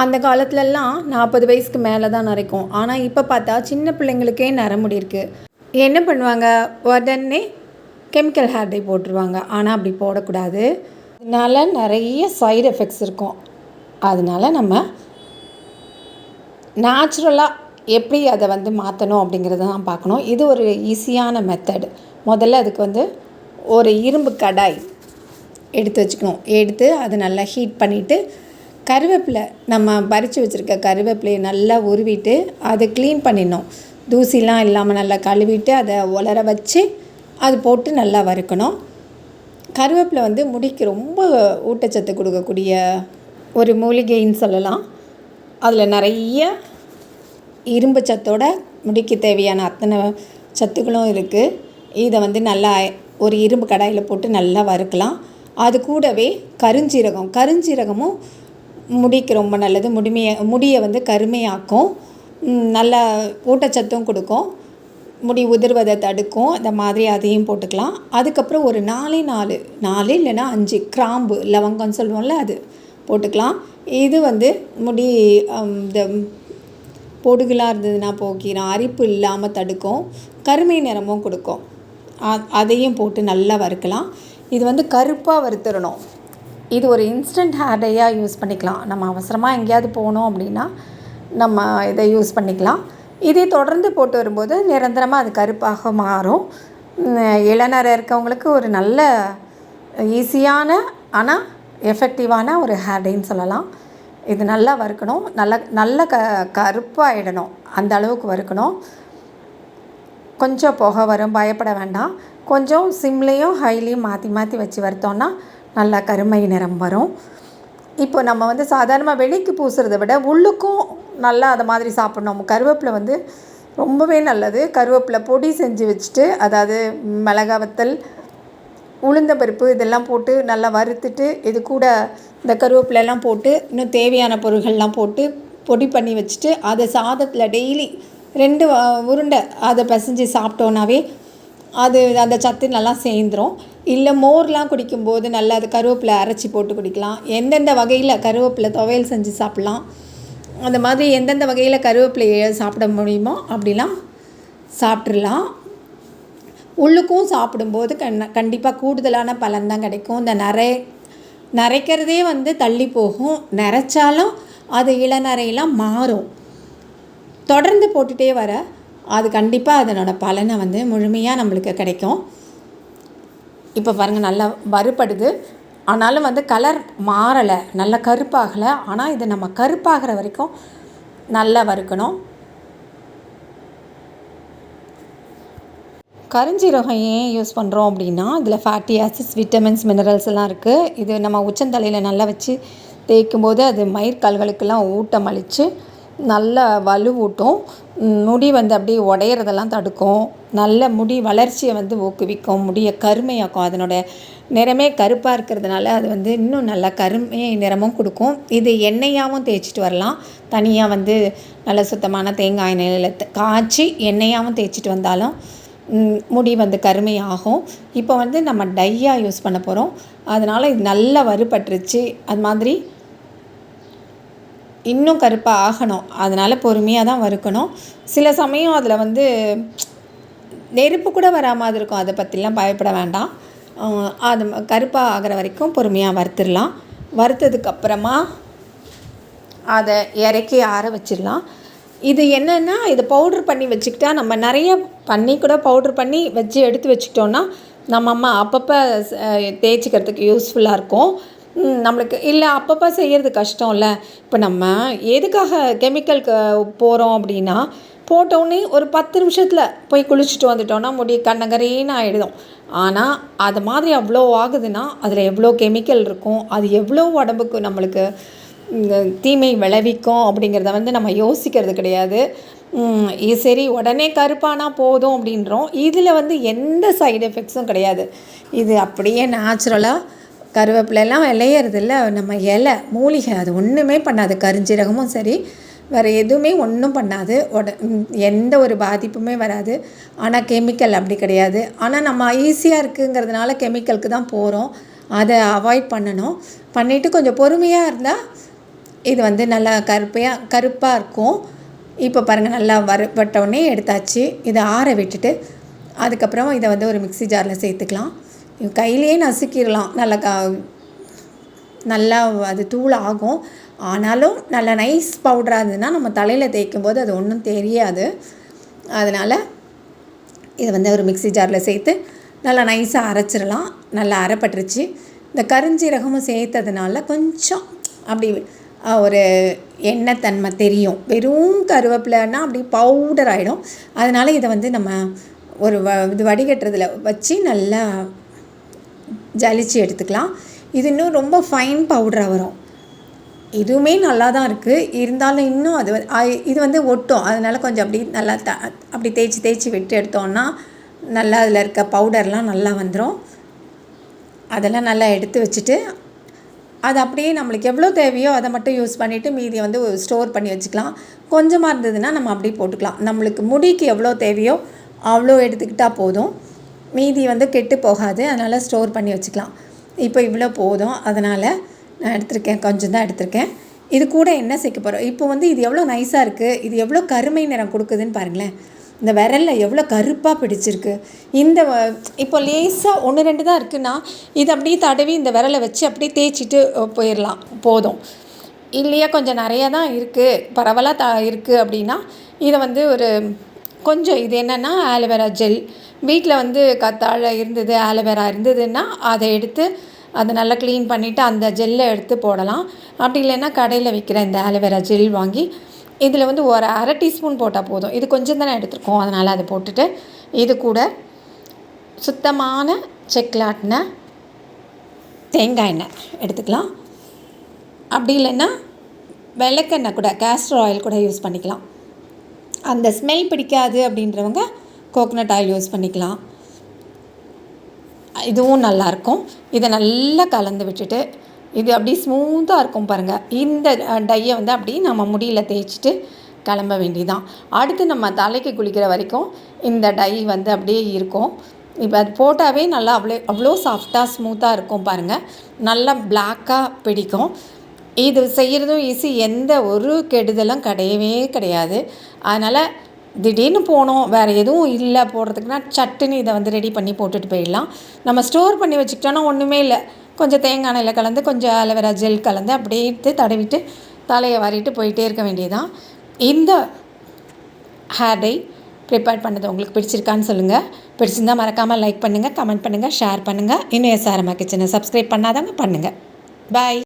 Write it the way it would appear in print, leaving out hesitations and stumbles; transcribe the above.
அந்த காலத்துலலாம் 40 வயசுக்கு மேலே தான் நரைக்கும். ஆனால் இப்போ பார்த்தா சின்ன பிள்ளைங்களுக்கே நரமுடி இருக்குது. என்ன பண்ணுவாங்க, உடனே கெமிக்கல் ஹேர் டை போட்டுருவாங்க. ஆனால் அப்படி போடக்கூடாது. அதனால நிறைய சைடு எஃபெக்ட்ஸ் இருக்கும். அதனால நம்ம நேச்சுரலாக எப்படி அதை வந்து மாற்றணும் அப்படிங்கிறத தான் பார்க்கணும். இது ஒரு ஈஸியான மெத்தட். முதல்ல அதுக்கு ஒரு இரும்பு கடாய் எடுத்து வச்சுக்கணும். எடுத்து அதை நல்லா ஹீட் பண்ணிவிட்டு கருவேப்பிலை, நம்ம பறித்து வச்சுருக்க கருவேப்பிலையை நல்லா உருவிட்டு அதை க்ளீன் பண்ணிடணும். தூசிலாம் இல்லாமல் நல்லா கழுவிட்டு அதை உலர வச்சு அது போட்டு நல்லா வறுக்கணும். கருவேப்பிலை முடிக்கு ரொம்ப ஊட்டச்சத்து கொடுக்கக்கூடிய ஒரு மூலிகைன்னு சொல்லலாம். அதில் நிறைய இரும்பு சத்தோட முடிக்கு தேவையான அத்தனை சத்துக்களும் இருக்குது. இதை நல்லா ஒரு இரும்பு கடாயில் போட்டு நல்லா வறுக்கலாம். அது கூடவே கருஞ்சீரகமும் முடிக்கு ரொம்ப நல்லது. முடியை கருமையாக்கும், நல்ல ஊட்டச்சத்தும் கொடுக்கும், முடி உதிர்வதை தடுக்கும். இந்த மாதிரி அதையும் போட்டுக்கலாம். அதுக்கப்புறம் ஒரு 4 இல்லைன்னா 5 கிராம்பு, லவங்கம்னு சொல்லுவோம்ல, அது போட்டுக்கலாம். இது முடி இந்த பொடுகுலாம் இருந்ததுன்னா போக்கிடும், அரிப்பு இல்லாமல் தடுக்கும், கருமை நிறமும் கொடுக்கும். அதையும் போட்டு நல்லா வறுக்கலாம். இது கருப்பாக வறுத்துடணும். இது ஒரு இன்ஸ்டன்ட் ஹேர் டையாக யூஸ் பண்ணிக்கலாம். நம்ம அவசரமாக எங்கேயாவது போனோம் அப்படின்னா நம்ம இதை யூஸ் பண்ணிக்கலாம். இதே தொடர்ந்து போட்டு வரும்போது நிரந்தரமாக அது கருப்பாக மாறும். இளநரை இருக்கவங்களுக்கு ஒரு நல்ல ஈஸியான ஆனால் எஃபெக்டிவான ஒரு ஹேர் டைன்னு சொல்லலாம். இது நல்லா வறுக்கணும். நல்ல கருப்பாகிடணும். அந்த அளவுக்கு வறுக்கணும். கொஞ்சம் புகை வரும், பயப்பட வேண்டாம். கொஞ்சம் சிம்லேயும் ஹைலையும் மாற்றி வச்சு வறுத்தோன்னா நல்லா கருமை நிறம் வரும். இப்போ நம்ம சாதாரணமாக வெளிக்கு பூசுறதை விட உள்ளுக்கும் நல்லா அதை மாதிரி சாப்பிட்ணும். கருவேப்பிலை ரொம்பவே நல்லது. கருவேப்பிலை பொடி செஞ்சு வச்சுட்டு, அதாவது மிளகா வத்தல், உளுந்தம்பருப்பு இதெல்லாம் போட்டு நல்லா வறுத்துட்டு, இது கூட இந்த கருவேப்பிலெல்லாம் போட்டு இன்னும் தேவையான பொருள்கள்லாம் போட்டு பொடி பண்ணி வச்சுட்டு, அதை சாதத்தில் டெய்லி 2 உருண்டை அதை பிசைஞ்சு சாப்பிட்டோன்னாவே அது அந்த சத்து நல்லா சேர்ந்துடும். இல்லை மோர்லாம் குடிக்கும்போது நல்லா அது கருவேப்பிலை அரைச்சி போட்டு குடிக்கலாம். எந்தெந்த வகையில் கருவேப்பிலை துவையல் செஞ்சு சாப்பிட்லாம், அந்த மாதிரி எந்தெந்த வகையில் கருவேப்பிலையை சாப்பிட முடியுமோ அப்படிலாம் சாப்பிட்றலாம். உள்ளுக்கும் சாப்பிடும்போது கண்டிப்பாக கூடுதலான பலன் தான் கிடைக்கும். இந்த நரைக்கிறதே தள்ளி போகும். நரைச்சாலும் அது இளநரையெல்லாம் மாறும். தொடர்ந்து போட்டுகிட்டே வர அது கண்டிப்பாக அதனோட பலனை முழுமையாக நம்மளுக்கு கிடைக்கும். இப்போ பாருங்கள், நல்லா வறுபடுது. ஆனாலும் கலர் மாறலை, நல்லா கருப்பாகலை. ஆனால் இது நம்ம கருப்பாகிற வரைக்கும் நல்லா வறுக்கணும். கருஞ்சீரகம் ஏன் யூஸ் பண்ணுறோம் அப்படின்னா, இதில் ஃபேட்டி ஆசிட்ஸ், விட்டமின்ஸ், மினரல்ஸ் எல்லாம் இருக்குது. இது நம்ம உச்சந்தலையில் நல்லா வச்சு தேய்க்கும்போது அது மயிர்கால்களுக்கெல்லாம் ஊட்டம் அளித்து நல்ல வலுவூட்டும். முடி அப்படியே உடையிறதெல்லாம் தடுக்கும். நல்ல முடி வளர்ச்சியை ஊக்குவிக்கும். முடியை கருமையாக்கும். அதனோட நிறமே கருப்பாக இருக்கிறதுனால அது இன்னும் நல்லா கருமை நிறமும் கொடுக்கும். இது எண்ணெயாகவும் தேய்ச்சிட்டு வரலாம். தனியாக நல்ல சுத்தமான தேங்காய் எண்ணெயில் காய்ச்சி எண்ணெயாகவும் தேய்ச்சிட்டு வந்தாலும் முடி கருமையாகும். இப்போ நம்ம டையாக யூஸ் பண்ண போகிறோம். அதனால் இது நல்லா வறுபட்டுருச்சு. அது மாதிரி இன்னும் கருப்பாக ஆகணும். அதனால் பொறுமையாக தான் வறுக்கணும். சில சமயம் அதில் நெருப்பு கூட வராமல் இருக்கும். அதை பற்றிலாம் பயப்பட வேண்டாம். அது கருப்பாக ஆகிற வரைக்கும் பொறுமையாக வறுத்துடலாம். வறுத்ததுக்கப்புறமா அதை இறக்கி ஆற வச்சிடலாம். இது என்னென்னா, இதை பவுட்ரு பண்ணி வச்சுக்கிட்டா நம்ம நிறைய பண்ணி கூட பவுட்ரு பண்ணி வச்சு எடுத்து வச்சுக்கிட்டோன்னா நம்ம அம்மா அப்பப்போ தேய்ச்சிக்கிறதுக்கு யூஸ்ஃபுல்லாக இருக்கும். நம்மளுக்கு இல்லை அப்பப்போ செய்கிறது கஷ்டம் இல்லை. இப்போ நம்ம எதுக்காக கெமிக்கலுக்கு போகிறோம் அப்படின்னா, போட்டோடனே ஒரு 10 நிமிஷத்தில் போய் குளிச்சுட்டு வந்துட்டோன்னா முடி கண்ணங்கரேன்னு ஆகிடும். ஆனால் அது மாதிரி அவ்வளோ ஆகுதுன்னா அதில் எவ்வளோ கெமிக்கல் இருக்கும், அது எவ்வளோ உடம்புக்கு நம்மளுக்கு தீமை விளைவிக்கும் அப்படிங்கிறத நம்ம யோசிக்கிறது கிடையாது. சரி உடனே கருப்பானா போதும் அப்படின்றோம். இதில் எந்த சைடு எஃபெக்ட்ஸும் கிடையாது. இது அப்படியே நேச்சுரலாக கருவேப்பிலெல்லாம் விளையிறதில்ல, நம்ம இலை மூலிகை, அது ஒன்றுமே பண்ணாது. கருஞ்சீரகமும் சரி, வேறு எதுவுமே ஒன்றும் பண்ணாது. எந்த ஒரு பாதிப்புமே வராது. ஆனால் கெமிக்கல் அப்படி கிடையாது. ஆனால் நம்ம ஈஸியாக இருக்குங்கிறதுனால கெமிக்கலுக்கு தான் போகிறோம். அதை அவாய்ட் பண்ணணும். பண்ணிவிட்டு கொஞ்சம் பொறுமையாக இருந்தால் இது வந்து நல்லா கருப்பாக இருக்கும். இப்போ பாருங்கள், நல்லா வறுபட்டோடனே எடுத்தாச்சு. இதை ஆற விட்டுட்டு அதுக்கப்புறம் இதை வந்து ஒரு மிக்ஸி ஜாரில் சேர்த்துக்கலாம். கையிலேயே நசுக்கிடலாம். நல்லா அது தூள் ஆகும். ஆனாலும் நல்லா நைஸ் பவுடராக இருந்ததுன்னா நம்ம தலையில் தேய்க்கும் போது அது ஒன்றும் தெரியாது. அதனால் இதை வந்து ஒரு மிக்ஸி ஜாரில் சேர்த்து நல்லா நைஸாக அரைச்சிடலாம். நல்லா அரைப்பட்டுருச்சு. இந்த கருஞ்சீரகமும் சேர்த்ததுனால கொஞ்சம் அப்படி ஒரு எண்ணெய் தன்மை தெரியும். வெறும் கருவேப்பிலைன்னா அப்படி பவுடர் ஆகிடும். அதனால் இதை வந்து நம்ம ஒரு இது வடிகட்டுறதுல வச்சு நல்லா ஜலிச்சு எடுத்துக்கலாம். இது இன்னும் ரொம்ப ஃபைன் பவுடராக வரும். இதுவுமே நல்லா தான் இருக்குது. இருந்தாலும் இன்னும் இது வந்து ஒட்டும். அதனால் கொஞ்சம் அப்படி நல்லா அப்படி தேய்ச்சி விட்டு எடுத்தோன்னா நல்லா அதில் இருக்க பவுடர்லாம் நல்லா வந்துடும். அதெல்லாம் நல்லா எடுத்து வச்சுட்டு அது அப்படியே நம்மளுக்கு எவ்வளோ தேவையோ அதை மட்டும் யூஸ் பண்ணிவிட்டு மீதியை வந்து ஸ்டோர் பண்ணி வச்சுக்கலாம். கொஞ்சமாக இருந்ததுன்னா நம்ம அப்படியே போட்டுக்கலாம். நம்மளுக்கு முடிக்கு எவ்வளோ தேவையோ அவ்வளோ எடுத்துக்கிட்டால் போதும். மீதி வந்து கெட்டு போகாது. அதனால் ஸ்டோர் பண்ணி வச்சுக்கலாம். இப்போ இவ்வளோ போதும். அதனால் நான் எடுத்திருக்கேன், கொஞ்சம் தான் எடுத்திருக்கேன். இது கூட என்ன சேர்க்க போகிறோம்? இப்போ வந்து இது எவ்வளோ நைஸாக இருக்குது, இது எவ்வளோ கருமை நிறம் கொடுக்குதுன்னு பாருங்களேன். இந்த விரலில் எவ்வளோ கருப்பாக பிடிச்சிருக்கு. இந்த இப்போ லேசாக 1-2 தான் இருக்குன்னா இது அப்படியே தடவி இந்த விரலை வச்சு அப்படியே தேய்ச்சிட்டு போயிடலாம், போதும். இல்லையா கொஞ்சம் நிறையா தான் இருக்குது, பரவலாக இருக்குது அப்படின்னா இதை வந்து ஒரு கொஞ்சம் இது என்னென்னா ஆலோவேரா ஜெல் வீட்டில் வந்து கத்தாழை இருந்தது, ஆலோவேரா இருந்ததுன்னா அதை எடுத்து அதை நல்லா க்ளீன் பண்ணிவிட்டு அந்த ஜெல்லை எடுத்து போடலாம். அப்படி இல்லைன்னா கடையில் விற்கிற இந்த ஆலோவேரா ஜெல் வாங்கி இதில் வந்து ஒரு 1/2 டீஸ்பூன் போட்டால் போதும். இது கொஞ்சம் தானே எடுத்துருக்கோம். அதனால் அதை போட்டுட்டு இது கூட சுத்தமான செக்லாட்டின தேங்காய் எண்ணெய் எடுத்துக்கலாம். அப்படி இல்லைன்னா விளக்கெண்ணெய் கூட, கேஸ்டர் ஆயில் கூட யூஸ் பண்ணிக்கலாம். அந்த ஸ்மெல் பிடிக்காது அப்படின்றவங்க கோகனட் ஆயில் யூஸ் பண்ணிக்கலாம். இதுவும் நல்லாயிருக்கும். இதை நல்லா கலந்து விட்டுட்டு இது அப்படியே ஸ்மூத்தாக இருக்கும் பாருங்கள். இந்த டையை வந்து அப்படியே நம்ம முடியில் தேய்ச்சிட்டு கிளம்ப வேண்டியதான். அடுத்து நம்ம தலைக்கு குளிக்கிற வரைக்கும் இந்த டை வந்து அப்படியே இருக்கும். இப்போ அது போட்டாவே நல்லா அவ்வளோ சாஃப்டாக ஸ்மூத்தாக இருக்கும் பாருங்கள். நல்லா பிளாக்காக பிடிக்கும். இது செய்கிறதும் ஈஸி, எந்த ஒரு கெடுதலும் கிடையாது. அதனால் திடீர்னு போனோம், வேறு எதுவும் இல்லை போடுறதுக்குன்னா சட்டுன்னு இதை வந்து ரெடி பண்ணி போட்டுட்டு போயிடலாம். நம்ம ஸ்டோர் பண்ணி வச்சுக்கிட்டோன்னா ஒன்றுமே இல்லை. கொஞ்சம் தேங்காய் எண்ணெயில் கலந்து கொஞ்சம் ஆலோவேரா ஜெல் கலந்து அப்படியே எடுத்து தடவிட்டு தலையை வாரிட்டு போயிட்டே இருக்க வேண்டியதுதான். இந்த ஹேர் டை ப்ரிப்பேர் பண்ணது உங்களுக்கு பிடிச்சிருக்கான்னு சொல்லுங்கள். பிடிச்சிருந்தால் மறக்காமல் லைக் பண்ணுங்கள், கமெண்ட் பண்ணுங்கள், ஷேர் பண்ணுங்கள். இன்னும் SRM கிச்சனை சப்ஸ்கிரைப் பண்ணாதவங்க பண்ணுங்கள். பாய்.